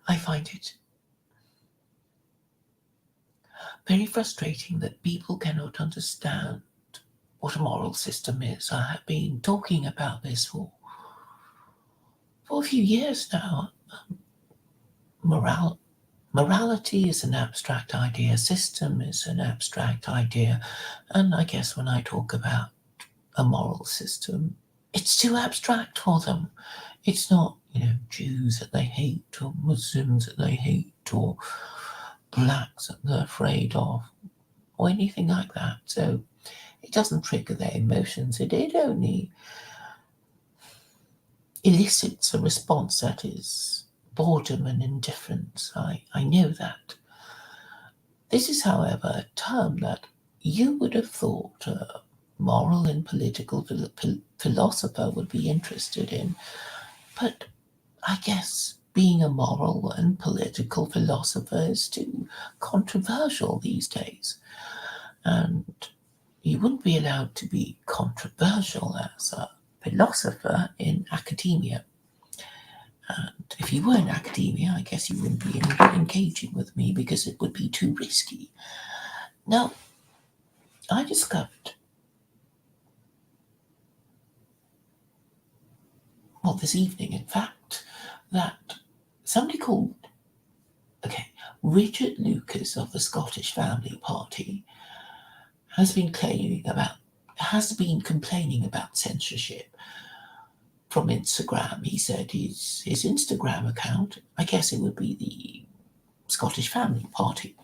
I find it very frustrating that people cannot understand what a moral system is. I have been talking about this for a few years now. Morality is an abstract idea, system is an abstract idea, and I guess when I talk about a moral system, it's too abstract for them. It's not, Jews that they hate, or Muslims that they hate, or blacks that they're afraid of, or anything like that. So it doesn't trigger their emotions. It only elicits a response that is boredom and indifference. I know that. This is, however, a term that you would have thought a moral and political philosopher would be interested in. But I guess being a moral and political philosopher is too controversial these days. And you wouldn't be allowed to be controversial as a philosopher in academia. And if you were in academia, I guess you wouldn't be engaging with me because it would be too risky. Now, I discovered, well, this evening, in fact, that somebody called, Richard Lucas of the Scottish Family Party has been complaining about censorship from Instagram. He said his Instagram account, I guess it would be the Scottish Family Party.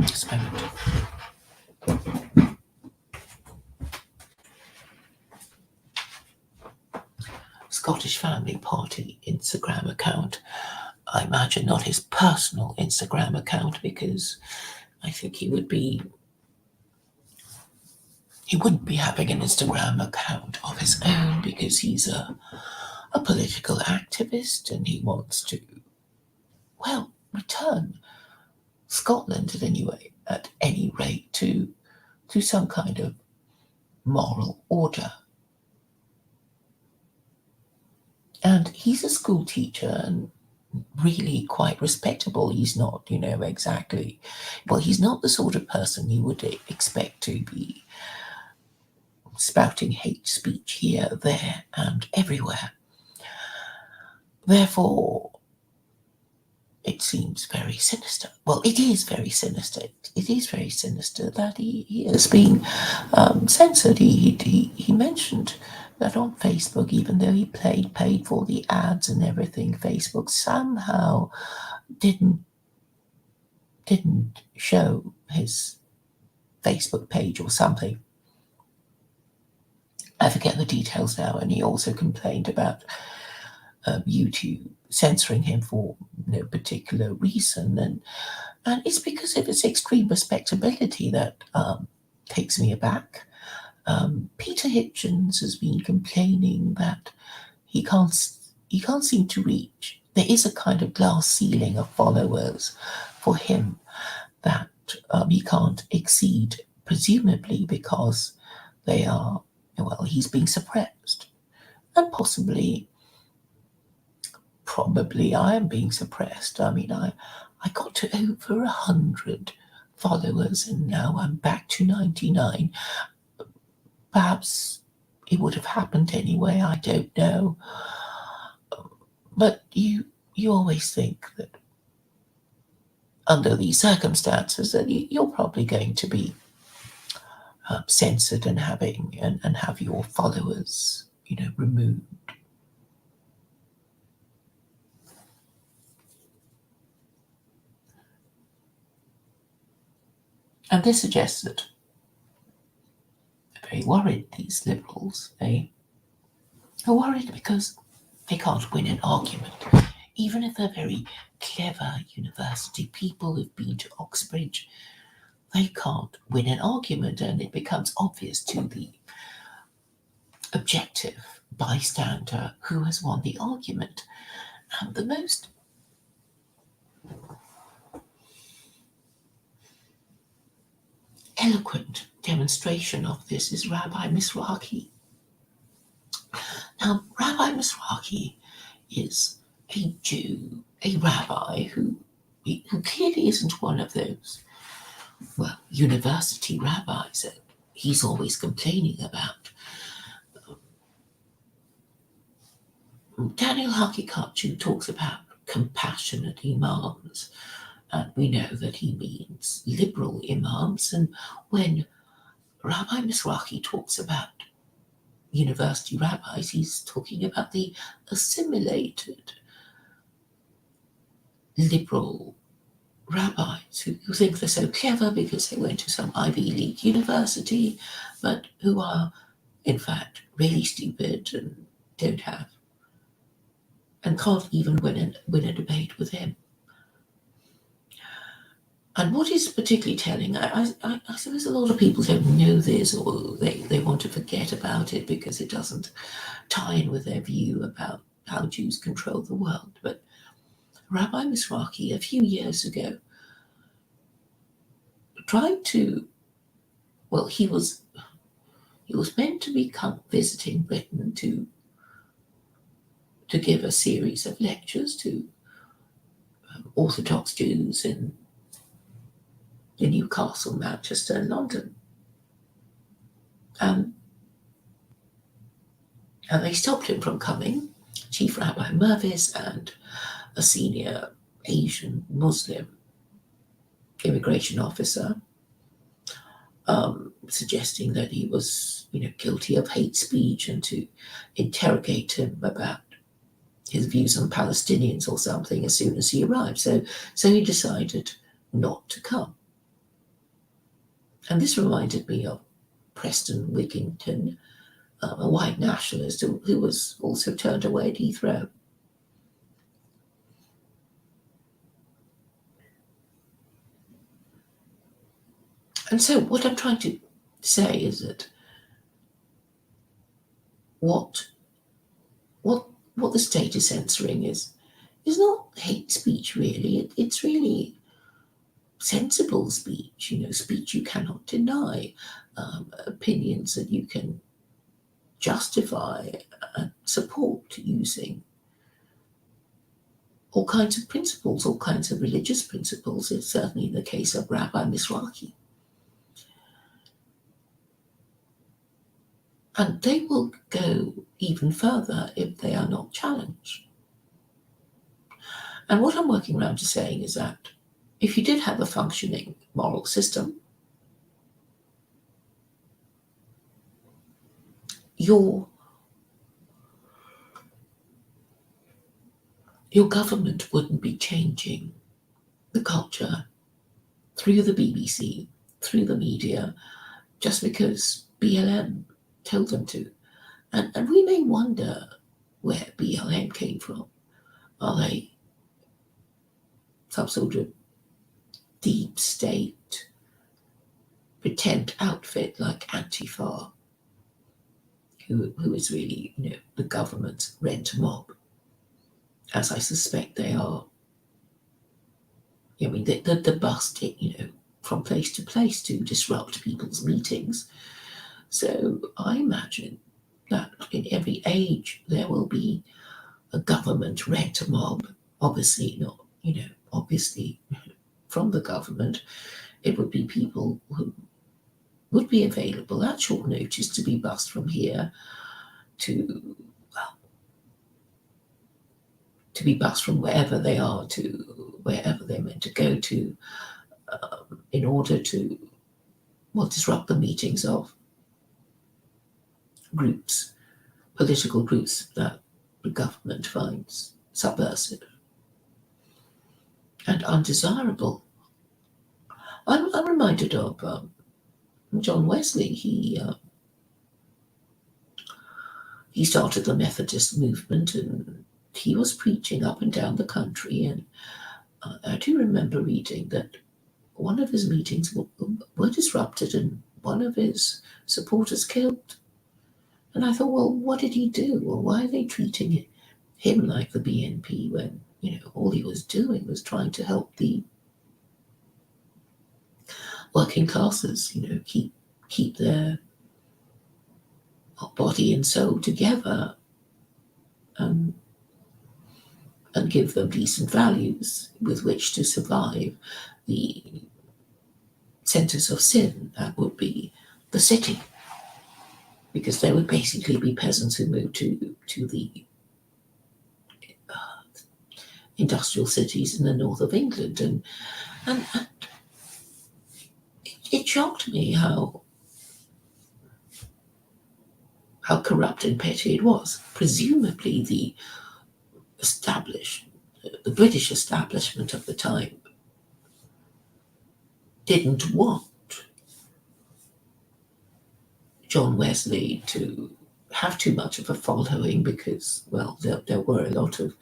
Just a moment. Scottish Family Party Instagram account. I imagine not his personal Instagram account, because I think he wouldn't be having an Instagram account of his own, because he's a political activist and he wants to, return Scotland at any rate to some kind of moral order. And he's a school teacher and really quite respectable. He's not, exactly, he's not the sort of person you would expect to be spouting hate speech here, there, and everywhere. Therefore, it seems very sinister. Well, it is very sinister. It is very sinister that he has been censored. He mentioned that on Facebook, even though he paid for the ads and everything, Facebook somehow didn't show his Facebook page or something. I forget the details now. And he also complained about YouTube censoring him for no particular reason, and it's because of its extreme respectability that takes me aback. Peter Hitchens has been complaining that he can't seem to reach. There is a kind of glass ceiling of followers for him that he can't exceed, presumably because they are, he's being suppressed, and probably I am being suppressed. I mean, I got to over 100 followers and now I'm back to 99. Perhaps it would have happened anyway, I don't know. But you always think that under these circumstances that you're probably going to be censored and have your followers, removed. And this suggests that they're very worried, these liberals. They are worried because they can't win an argument. Even if they're very clever university people who've been to Oxbridge, they can't win an argument, and it becomes obvious to the objective bystander who has won the argument. And the most eloquent, demonstration of this is Rabbi Mizrachi. Now, Rabbi Mizrachi is a Jew, a rabbi who clearly isn't one of those, well, university rabbis that he's always complaining about. Daniel Haqiqatjou talks about compassionate imams, and we know that he means liberal imams. And when Rabbi Mizrachi talks about university rabbis, he's talking about the assimilated liberal rabbis who think they're so clever because they went to some Ivy League university, but who are, in fact, really stupid and don't have, and can't even win a debate with him. And what is particularly telling, I suppose a lot of people don't know this, or they want to forget about it because it doesn't tie in with their view about how Jews control the world. But Rabbi Mizrachi, a few years ago, tried to, well, he was meant to be visiting Britain to give a series of lectures to Orthodox Jews in Newcastle, Manchester, and London. And they stopped him from coming. Chief Rabbi Mervis and a senior Asian Muslim immigration officer, suggesting that he was, guilty of hate speech and to interrogate him about his views on Palestinians or something as soon as he arrived. So he decided not to come. And this reminded me of Preston Wigginton, a white nationalist who was also turned away at Heathrow. And so what I'm trying to say is that what the state is censoring is not hate speech, really. It's really sensible speech, speech you cannot deny, opinions that you can justify and support using all kinds of principles, all kinds of religious principles. It's certainly in the case of Rabbi Mizrachi. And they will go even further if they are not challenged. And what I'm working around to saying is that if you did have a functioning moral system, your government wouldn't be changing the culture through the BBC, through the media, just because BLM told them to. And we may wonder where BLM came from. Are they some sort of deep state pretend outfit like Antifa, who is really, the government's rent mob, as I suspect they are. The bust, from place to place to disrupt people's meetings. So I imagine that in every age there will be a government rent mob. Obviously not, obviously from the government. It would be people who would be available at short notice to be bussed from here to be bussed from wherever they are to wherever they're meant to go to, in order to, disrupt the meetings of groups, political groups that the government finds subversive and undesirable. I'm reminded of John Wesley. He started the Methodist movement, and he was preaching up and down the country. And I do remember reading that one of his meetings were disrupted and one of his supporters killed. And I thought, well, what did he do? Well, why are they treating him like the BNP when, all he was doing was trying to help the working classes, keep keep their body and soul together, and give them decent values with which to survive the centres of sin that would be the city, because they would basically be peasants who moved to the industrial cities in the north of England, and it shocked me how corrupt and petty it was. Presumably, the British establishment of the time didn't want John Wesley to have too much of a following, because, well, there were a lot of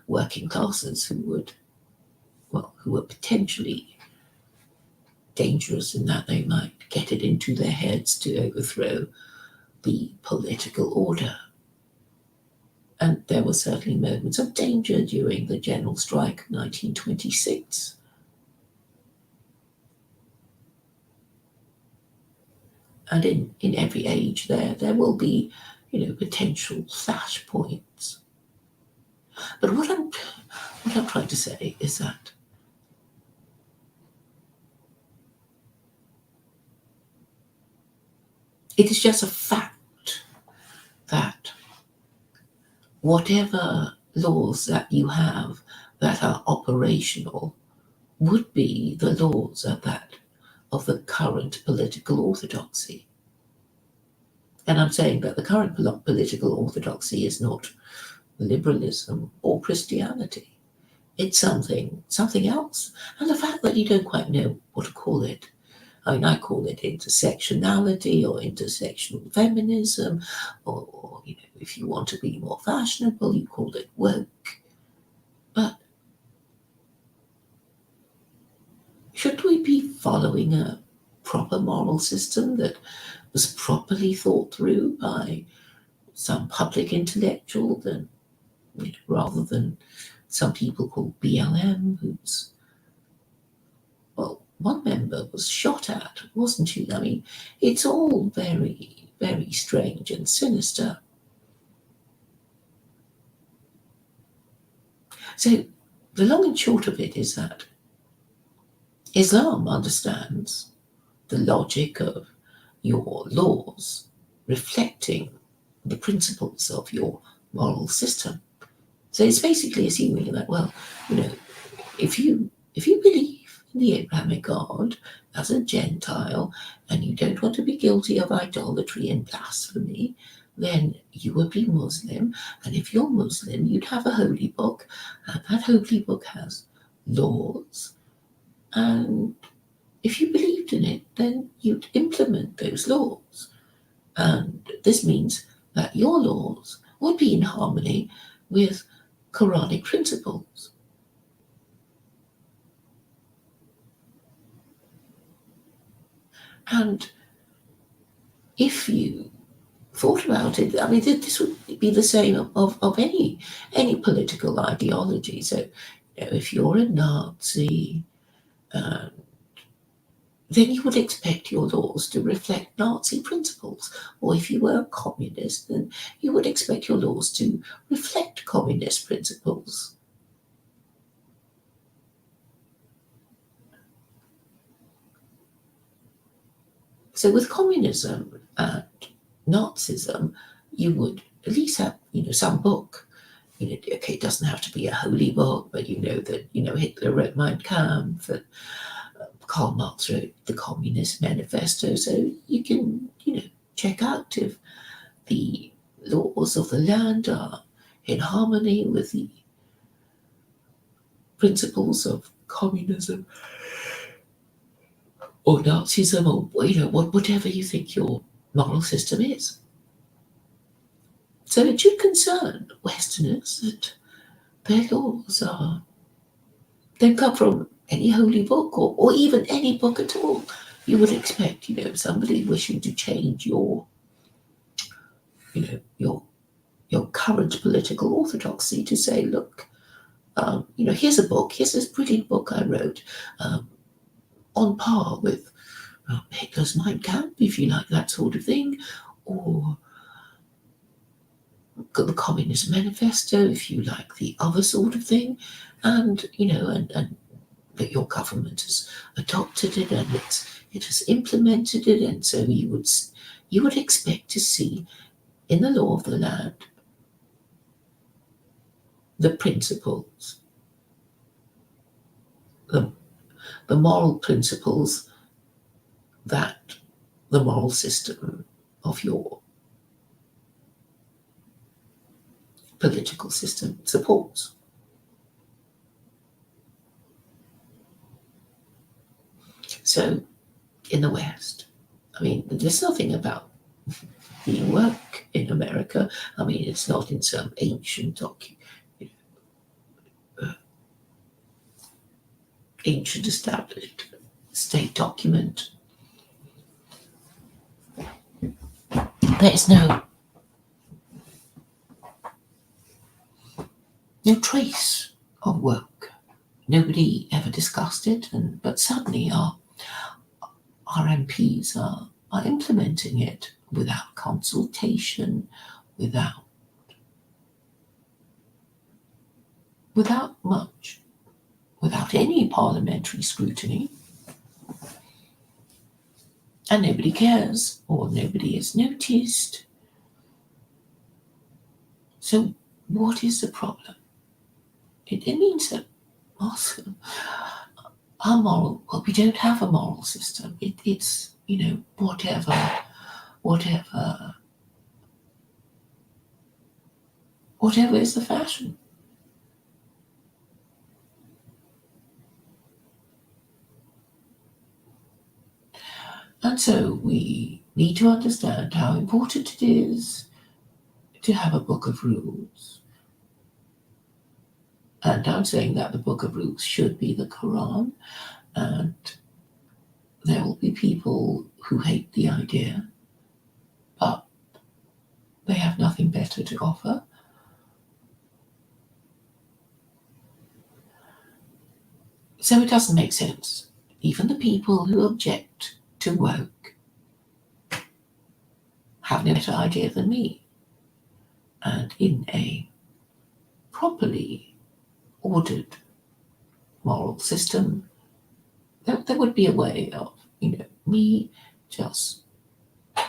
working classes who were potentially dangerous in that they might get it into their heads to overthrow the political order. And there were certainly moments of danger during the general strike of 1926. And in every age there will be, potential flashpoints. But what I'm trying to say is that it is just a fact that whatever laws that you have that are operational would be the laws of the current political orthodoxy. And I'm saying that the current political orthodoxy is not liberalism or Christianity. It's something else. And the fact that you don't quite know what to call it, I call it intersectionality or intersectional feminism, or if you want to be more fashionable, you call it woke. But should we be following a proper moral system that was properly thought through by some public intellectual, rather than some people called BLM, who's, well, one member was shot at, wasn't she? I mean, it's all very, very strange and sinister. So the long and short of it is that Islam understands the logic of your laws reflecting the principles of your moral system. So it's basically assuming that, well, if you believe in the Abrahamic God as a Gentile and you don't want to be guilty of idolatry and blasphemy, then you would be Muslim. And if you're Muslim, you'd have a holy book, and that holy book has laws. And if you believed in it, then you'd implement those laws. And this means that your laws would be in harmony with Quranic principles. And if you thought about it, I mean, this would be the same of any political ideology. So, if you're a Nazi, then you would expect your laws to reflect Nazi principles. Or if you were a communist, then you would expect your laws to reflect communist principles. So with communism and Nazism, you would at least have, some book. Okay, it doesn't have to be a holy book, but that, Hitler wrote Mein Kampf, and Karl Marx wrote the Communist Manifesto, so you can, check out if the laws of the land are in harmony with the principles of communism or Nazism, or whatever you think your moral system is. So it should concern Westerners that their laws don't come from any holy book or even any book at all. You would expect, somebody wishing to change your current political orthodoxy to say, look, here's a book, here's this brilliant book I wrote, on par with Hitler's Mein Kampf, if you like that sort of thing, or the Communist Manifesto, if you like the other sort of thing, and and that your government has adopted it and it has implemented it, and so you would expect to see in the law of the land the principles, the moral principles that the moral system of your political system supports. So, in the West, I mean, there's nothing about being woke in America. I mean, it's not in some ancient ancient established state document. There's no trace of woke. Nobody ever discussed it, but suddenly our MPs are implementing it without consultation, without much, without any parliamentary scrutiny, and nobody cares or nobody is noticed. So what is the problem? It means that also we don't have a moral system. It's whatever is the fashion. And so we need to understand how important it is to have a book of rules. And I'm saying that the book of rules should be the Quran, and there will be people who hate the idea, but they have nothing better to offer. So it doesn't make sense. Even the people who object to woke have no better idea than me. And in a properly ordered moral system, there would be a way of, me just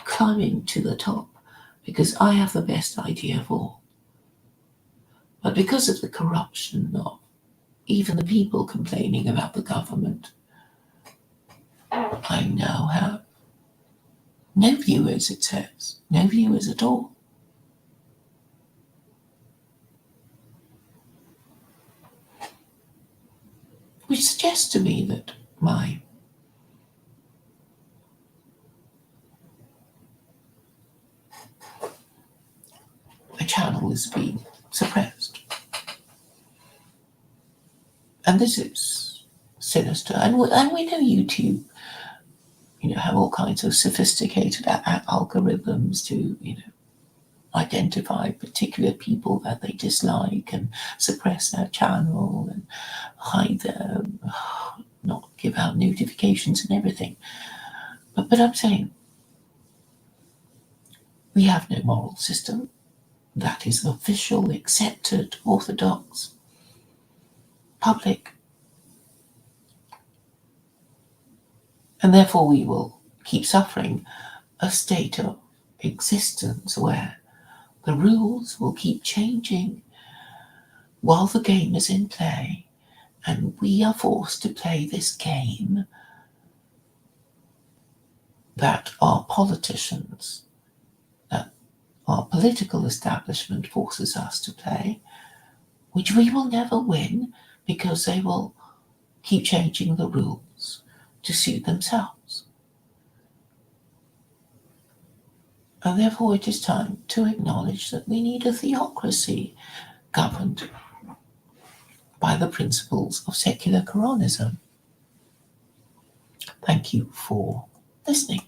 climbing to the top because I have the best idea of all. But because of the corruption of even the people complaining about the government, I now have no viewers, it says. No viewers at all. Which suggests to me that my channel is being suppressed. And this is sinister. And we know YouTube, have all kinds of sophisticated algorithms to, identify particular people that they dislike and suppress their channel and hide them, not give out notifications and everything. But I'm saying we have no moral system that is official, accepted, orthodox, public. And therefore we will keep suffering a state of existence where the rules will keep changing while the game is in play, and we are forced to play this game that our politicians, that our political establishment forces us to play, which we will never win because they will keep changing the rules to suit themselves. And therefore it is time to acknowledge that we need a theocracy governed by the principles of secular Koranism. Thank you for listening.